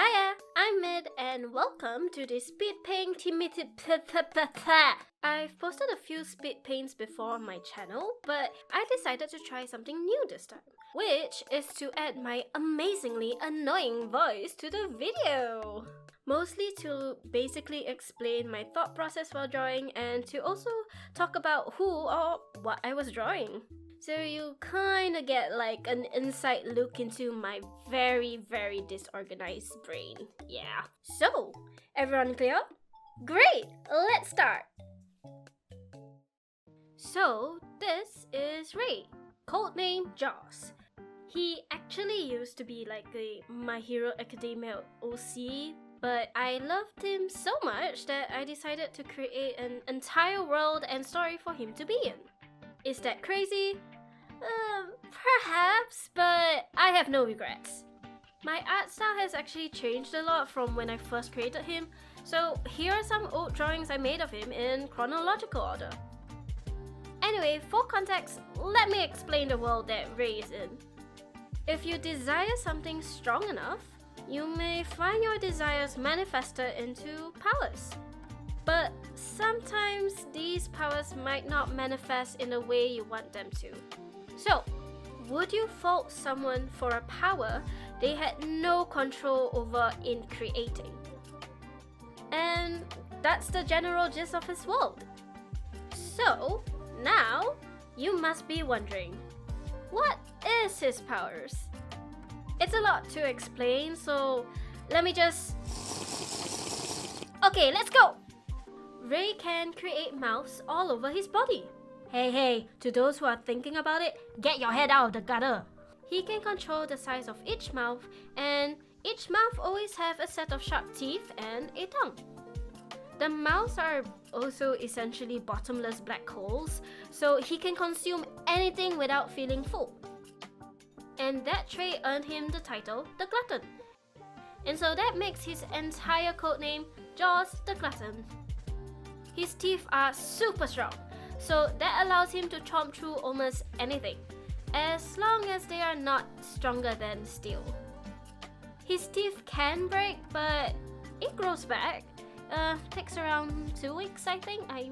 Hiya, I'm Mid and welcome to the Speedpaint I've posted a few speed paints before on my channel, but I decided to try something new this time, which is to add my amazingly annoying voice to the video. Mostly to basically explain my thought process while drawing and to also talk about who or what I was drawing. So you kinda get like an inside look into my very disorganized brain. Yeah. So, everyone clear? Great! Let's start! So, this is Ray, codename Jaws. He actually used to be like a My Hero Academia OC, but I loved him so much that I decided to create an entire world and story for him to be in. Is that crazy? Perhaps, but I have no regrets. My art style has actually changed a lot from when I first created him, so here are some old drawings I made of him in chronological order. Anyway, for context, let me explain the world that Ray is in. If you desire something strong enough, you may find your desires manifested into powers. But sometimes these powers might not manifest in the way you want them to. So, would you fault someone for a power they had no control over in creating? And that's the general gist of his world. So, now you must be wondering, what is his powers? It's a lot to explain, so let me just... Okay, let's go! Ray can create mouths all over his body. Hey, to those who are thinking about it, get your head out of the gutter. He can control the size of each mouth, and each mouth always have a set of sharp teeth and a tongue. The mouths are also essentially bottomless black holes, so he can consume anything without feeling full. And that trait earned him the title, the Glutton. And so that makes his entire codename Jaws the Glutton. His teeth are super strong, so that allows him to chomp through almost anything, as long as they are not stronger than steel. His teeth can break, but it grows back. Takes around 2 weeks, I think. I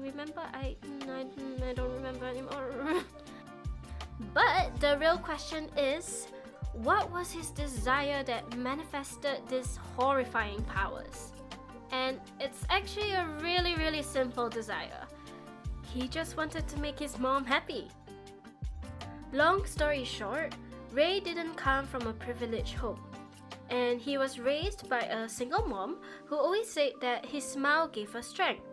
don't remember anymore. But the real question is, what was his desire that manifested these horrifying powers? And it's actually a really simple desire. He just wanted to make his mom happy. Long story short, Ray didn't come from a privileged home, and he was raised by a single mom who always said that his smile gave her strength.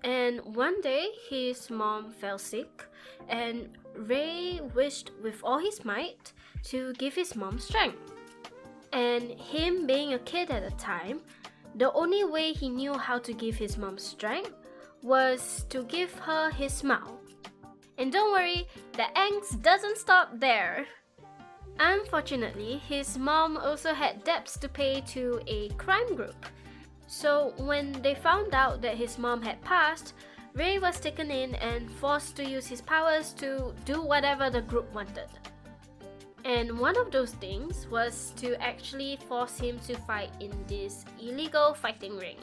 And one day, his mom fell sick, and Ray wished with all his might to give his mom strength. And him being a kid at the time, the only way he knew how to give his mom strength was to give her his smile. And don't worry, the angst doesn't stop there. Unfortunately, his mom also had debts to pay to a crime group. So when they found out that his mom had passed, Ray was taken in and forced to use his powers to do whatever the group wanted. And one of those things was to actually force him to fight in this illegal fighting ring.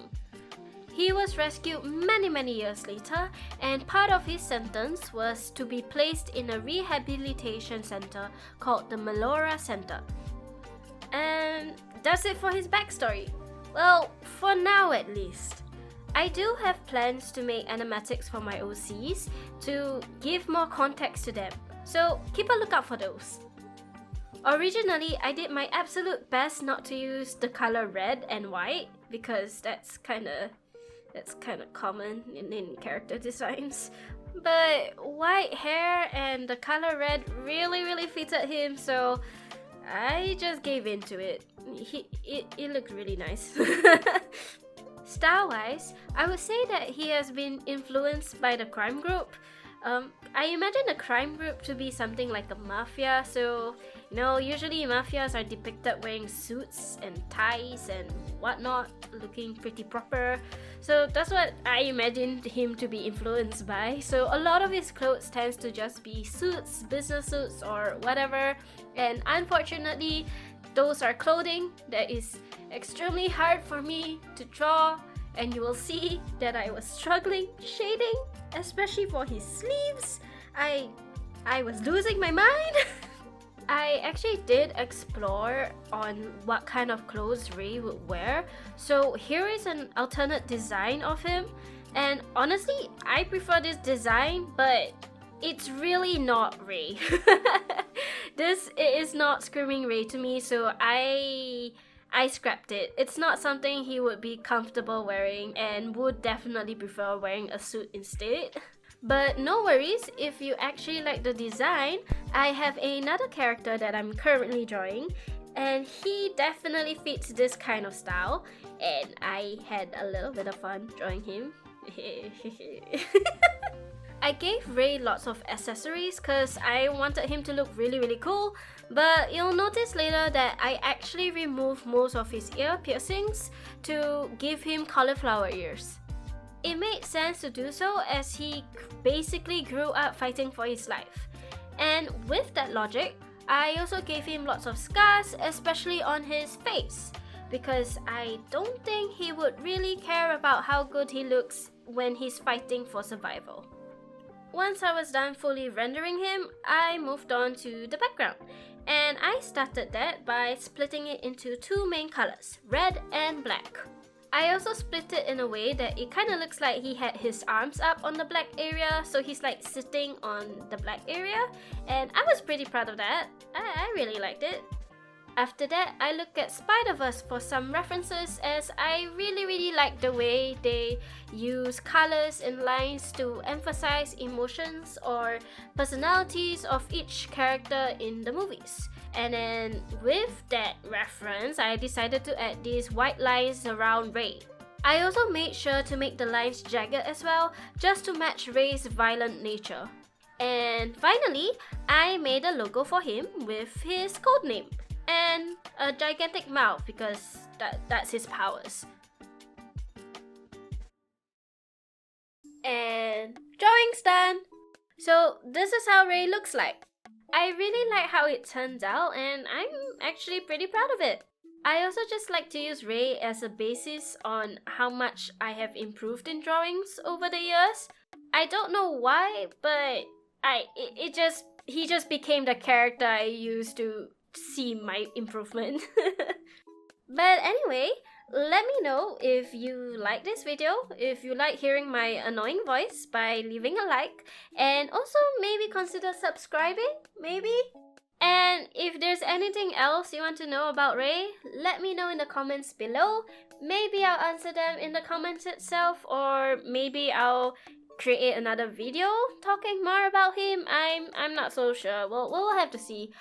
He was rescued many years later, and part of his sentence was to be placed in a rehabilitation center called the Melora Center. And that's it for his backstory. Well, for now at least. I do have plans to make animatics for my OCs to give more context to them, so keep a lookout for those. Originally, I did my absolute best not to use the color red and white because that's kinda common in character designs. But white hair and the color red really fitted him, so I just gave in to it. It looked really nice. Style-wise, I would say that he has been influenced by the crime group. I imagine a crime group to be something like a mafia, so usually mafias are depicted wearing suits and ties and whatnot, looking pretty proper. So that's what I imagined him to be influenced by. So a lot of his clothes tends to just be suits, business suits or whatever. And unfortunately, those are clothing that is extremely hard for me to draw, and you will see that I was struggling shading, especially for his sleeves. I was losing my mind. I actually did explore on what kind of clothes Ray would wear, so here is an alternate design of him, and honestly, I prefer this design, but it's really not Ray. This is not screaming Ray to me, so I scrapped it. It's not something he would be comfortable wearing and would definitely prefer wearing a suit instead. But no worries, if you actually like the design, I have another character that I'm currently drawing, and he definitely fits this kind of style, and I had a little bit of fun drawing him. I gave Ray lots of accessories because I wanted him to look really cool, but you'll notice later that I actually removed most of his ear piercings to give him cauliflower ears. It made sense to do so as he basically grew up fighting for his life. And with that logic, I also gave him lots of scars, especially on his face, because I don't think he would really care about how good he looks when he's fighting for survival. Once I was done fully rendering him, I moved on to the background, and I started that by splitting it into two main colors, red and black. I also split it in a way that it kind of looks like he had his arms up on the black area, so he's like sitting on the black area, and I was pretty proud of that. I really liked it. After that, I looked at Spider-Verse for some references, as I really like the way they use colors and lines to emphasize emotions or personalities of each character in the movies. And then with that reference, I decided to add these white lines around Ray. I also made sure to make the lines jagged as well, just to match Ray's violent nature. And finally, I made a logo for him with his codename and a gigantic mouth because that's his powers. And drawing's done! So this is how Ray looks like. I really like how it turns out, and I'm actually pretty proud of it. I also just like to use Ray as a basis on how much I have improved in drawings over the years. I don't know why, but he just became the character I used to see my improvement. But anyway, let me know if you like this video, if you like hearing my annoying voice by leaving a like, and also maybe consider subscribing, maybe? And if there's anything else you want to know about Ray, let me know in the comments below. Maybe I'll answer them in the comments itself, or maybe I'll create another video talking more about him. I'm not so sure. We'll have to see.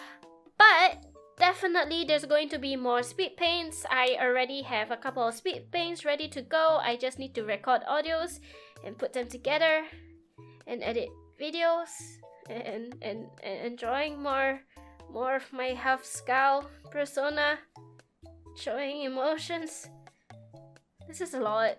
But definitely there's going to be more speed paints. I already have a couple of speed paints ready to go. I just need to record audios and put them together and edit videos and drawing more of my half scowl persona, showing emotions. This is a lot.